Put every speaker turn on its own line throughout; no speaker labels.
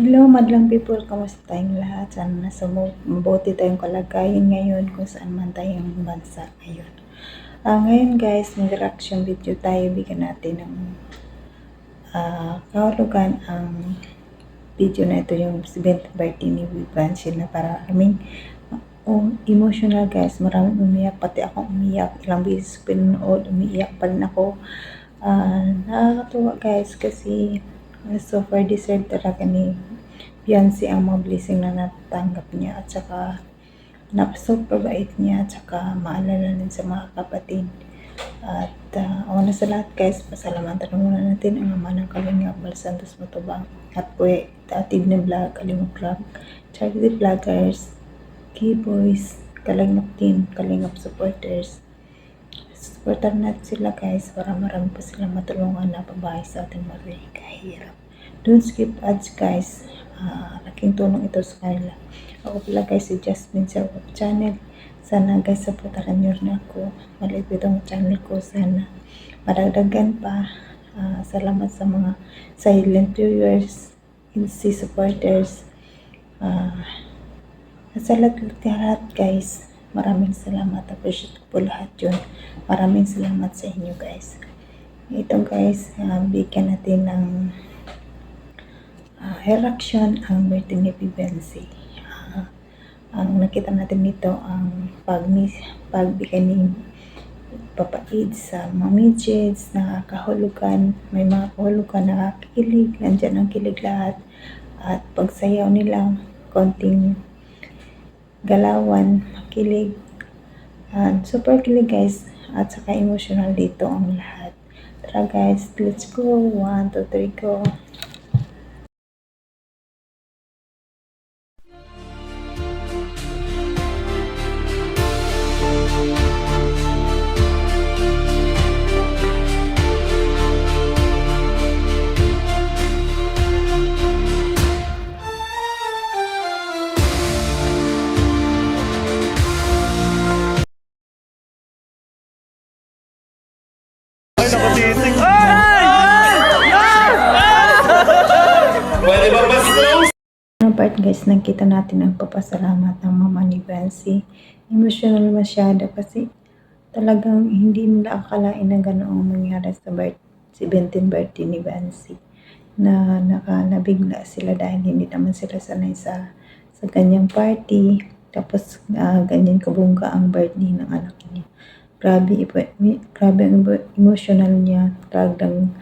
Hello, madlang people, kamusta tayong lahat? Sana nasa mabuti tayong kalagayan ngayon kung saan man tayong bansa ngayon. Ngayon guys, mag-reaction video tayo, bigyan natin ng kahulugan ang video na ito, yung 7th birthday ni Vivancy na para aming emotional guys, maraming umiyak, pati ako umiyak, ilang beses pinanood, umiiyak pa rin ako. Nakakatuwa guys kasi so far deserve talaga ni Beyonce ang mga blessing na natanggap niya at saka super bait niya at saka maalala din sa mga kapatid. At una sa lahat guys, pasalamatan muna natin ang ama ng Kalingap, Bal Santos Matubang at Pue, Tatid ng Vlog, Kalingap Vlog, Charity Vloggers, Keyboys, Kalingap Team, Kalingap Supporters. Supportan natin sila guys para marami pa silang matulungan na pabahay sa ating mga kahirap. Don't skip ads guys, laking tulong ito sa kanila. Ako pala guys si Jasmine sa channel. Sana guys supportahan nyo rin ako. Maliit itong channel ko, sana madagdagan pa. Salamat sa mga silent viewers, si supporters, sa lahat guys. Maraming salamat, appreciate ko po lahat yun. Maraming salamat sa inyo guys. Ito guys, bigyan natin ng reaction ang birthday ni Vivancy. Ang nakita natin dito ang pagbigay ni Papa Ids sa Mami Jeds na kahulugan. May mga kahulugan na kilig, nandyan ang kilig lahat, at pagsayaw nila konting galawan, makilig, super kilig guys, at saka emotional dito ang lahat. Tara guys, let's go. 1, 2, 3, go.
Nakatitig. Pwede ba mas close?
Part guys, nakita natin ang papasalamat ng mama ni Vivancy. Emotional masyado kasi talagang hindi nila akalain na ganoong mangyari sa 17th birthday ni Vivancy, na nabigla sila dahil hindi naman sila sanay sa ganyang party, tapos ganyan kabungga ang birthday ng anak niya. Grabe ang emotional niya, talagang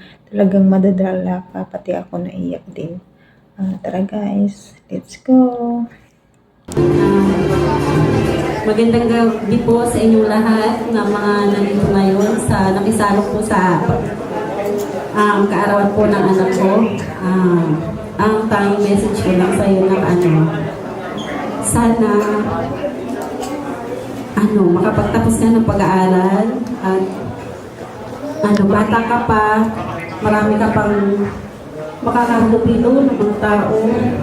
madadala ka, pati ako naiyak din. Tara guys, let's go!
Magandang gabi po sa inyong lahat na mga nandito ngayon sa nakisalok po sa kaarawan po ng anak ko. Ang tanging message ko lang sa iyo ng sana makapagtapos ka ng pag-aaral at bata ka pa, marami ka pang makakahalubilo ng mga tao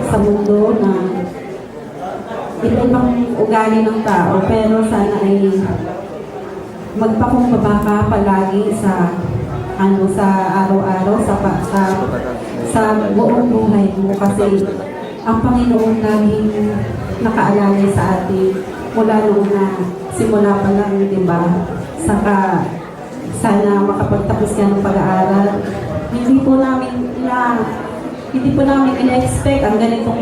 sa mundo na ibang ugali ng tao, pero sana ay magpakumbaba ka palagi sa sa araw-araw, sa buong buhay mo, kasi ang Panginoon laging nakaalala sa atin mula noong na simula pa lang, di ba? Saka sana makapagtapos ka ng pag-aaral. Hindi po namin ina-expect ang ganitong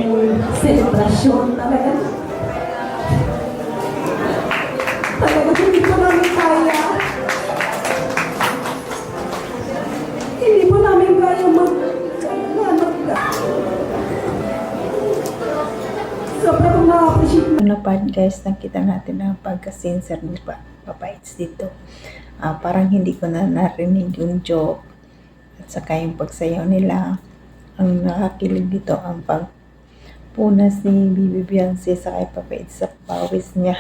selebrasyon. Talaga hindi po namin kaya. Hindi po namin kaya sobrang na-appreciate.
Una part guys, nakita natin ang pagka-sincere ni Papa Ids dito. Parang hindi ko na narinig yung joke at saka yung pagsayaw nila. Ang nakakilig dito ang pagpunas ni Bibi Beyonce sa kay Papa Ids sa pawis niya.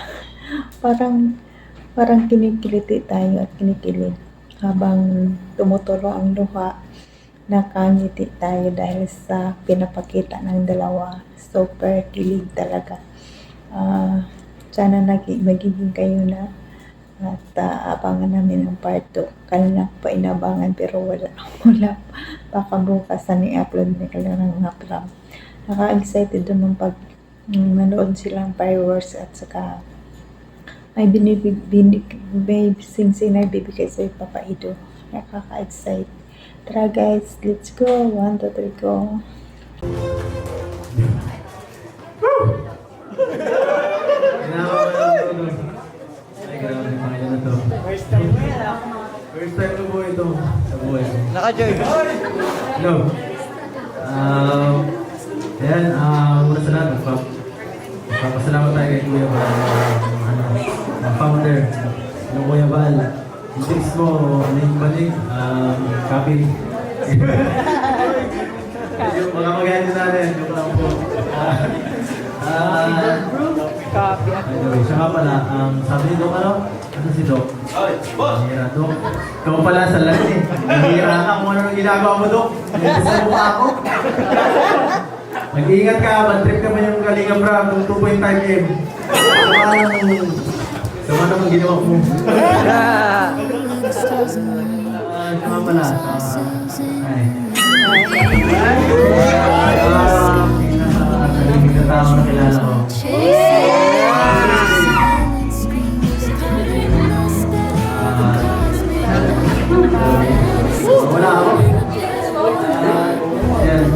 parang kinikiliti tayo at kinikilig habang tumutulo ang luha. Nakangiti tayo dahil sa pinapakita ng dalawa. Super kilig talaga. Sana magiging kayo na, at abangan namin ang part 2. Kanina pa inabangan pero wala. Baka bukas na ni-upload ni Kalingap Vlog. Naka-excited doon nung pag manood silang fireworks at saka may may sing-sing na ibibigay sa Papa Ido. Nakaka-excite. Tara guys, let's go. 1, 2, 3, go.
Ay, grabe, pangalan na to. First time ko po ito sa buhay.
Naka-George.
Hello. Ayan, muna sa lahat, magpapasalamat tayo kay Kuya Bal, ang founder ng Kuya Bal. Yung tips mo, manig, copy. Yung mga magalit natin, yung lang po. Anyway, siya nga pala, sabi ni Doc, ano si Doc? Hira, Doc. Ikaw pala sa lahat eh. Hira ka kung ano nang ginagawa mo, Doc. Nandito sa mukha ako. Mag-iingat ka, mag-trip ka ba yung Kalinga Brab ng 2.5M? Sama naman ginawa mo. Siya nga pala, ay. Pinaka-kalimig na tao na kilala ko. Wala ako. Yan.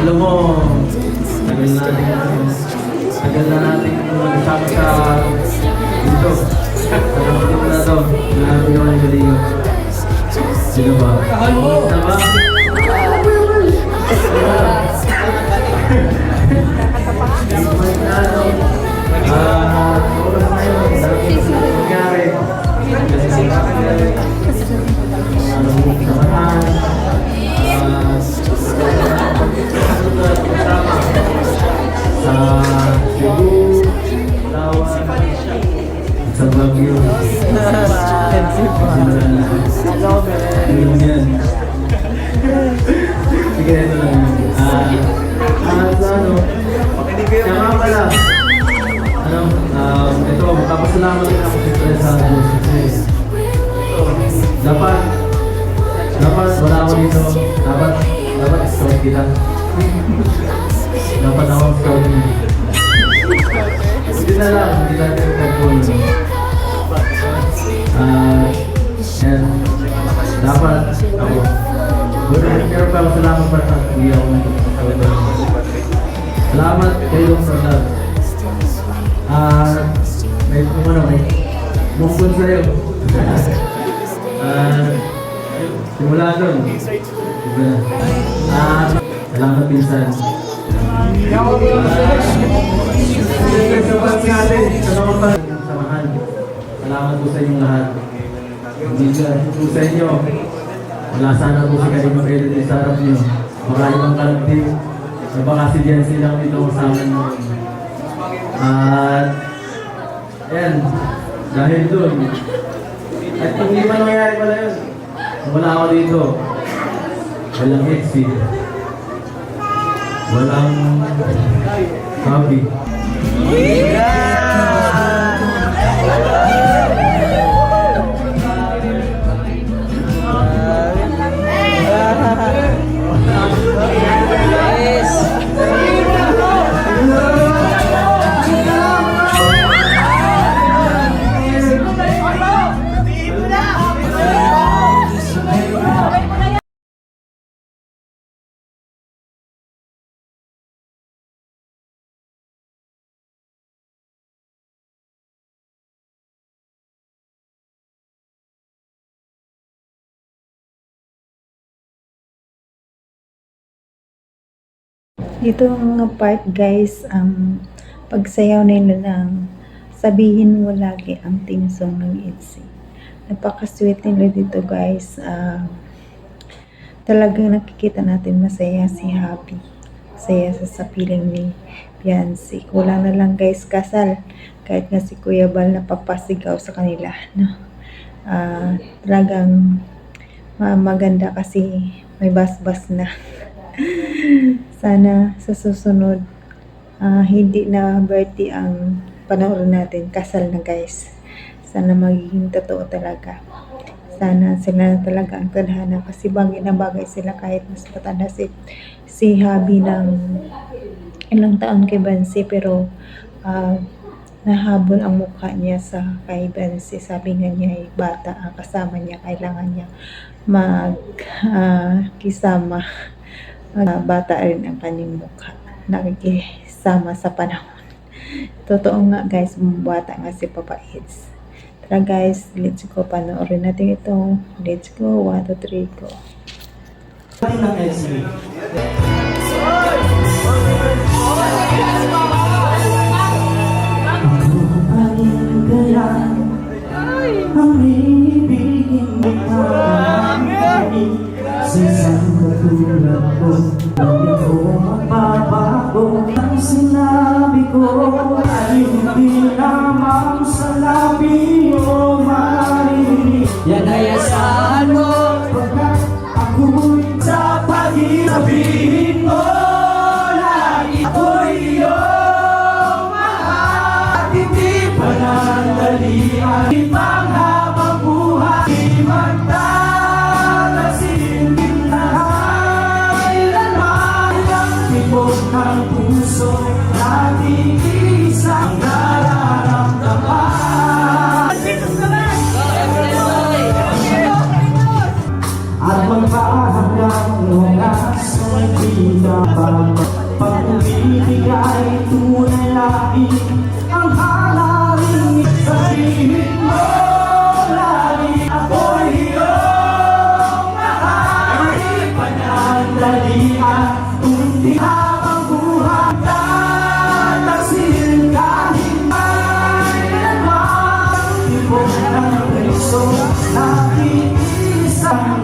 Alam mo, tagal na natin nagsabi sa dito. Alam mo na to. Lahat yung mga galing. Sino ba? Tama? Sa Baguio. Sige, ito lang. Ito, magpapasalamat din ako sa Diyos kasi dapat wala ako dito. Dapat scout kita. Dapat ako scout niya. Hindi na lang, hindi natin nag-phone. And dapat ako. Pero salamat pa sa hindi ako nag-phone. Salamat kayo sa love. May bukod sa'yo. Simula doon. Salamat pinsan. Samahan. Salamat po sa inyong lahat. Hindi po sa inyo. Wala sana po si Kalimang Kailin sa harap nyo. Baka ibang kalagting. Baka si Dian silang dito kasama nyo. At yan, dahil doon, at kung hindi man nangyayari pala yun, wala ako dito, walang exit, walang hobby.
Dito mga part guys, pagsayaw nila ng sabihin mo lagi ang team song ng ITZY. Napaka-sweet nila dito guys. Talagang nakikita natin masaya si Happy. Masaya sa piling ni Beyonce. Kulang na lang guys kasal. Kahit nga si Kuya Bal napapasigaw sa kanila. No? Talagang maganda kasi may bas-bas na. Sana sa susunod hindi na birthday ang panoorin natin, kasal na guys. Sana magiging totoo talaga. Sana sila talaga ang tadhana kasi bagay na bagay sila kahit mas matanda si Habi ng ilang taon kay Bansi, pero nahabol ang mukha niya sa kay Bansi. Sabi nga niya ay bata ang kasama niya, kailangan niya kisama. Bata rin ang kanyang mukha, nakikisama sa panahon. Totoo nga guys, bata nga si Papa Eds. Tara guys, let's go, panoorin natin ito. Let's go, 1, 2, 3, go.
ng SB. Ang ibigin mo sa isang katulad ko, hindi ko mababago. Ang sinabi ko ay hindi lamang sa labi mo marinig. Yan ay asahan mo pagkat ako'y sa pag-sabihin mo lagi ako'y iyong mahal. At hindi panandalian ibang habang buhay di magtatasin kailanman ang tibok ng puso nating isang nararamdaman at magpahanggang oras ay pinabang pag-ibigay tunay lagi ang halaring sabihin mo lagi ako'y iyong mahal di panandalian kundi habang buhay tataksin kahit kailanman tibok ng puso natin isang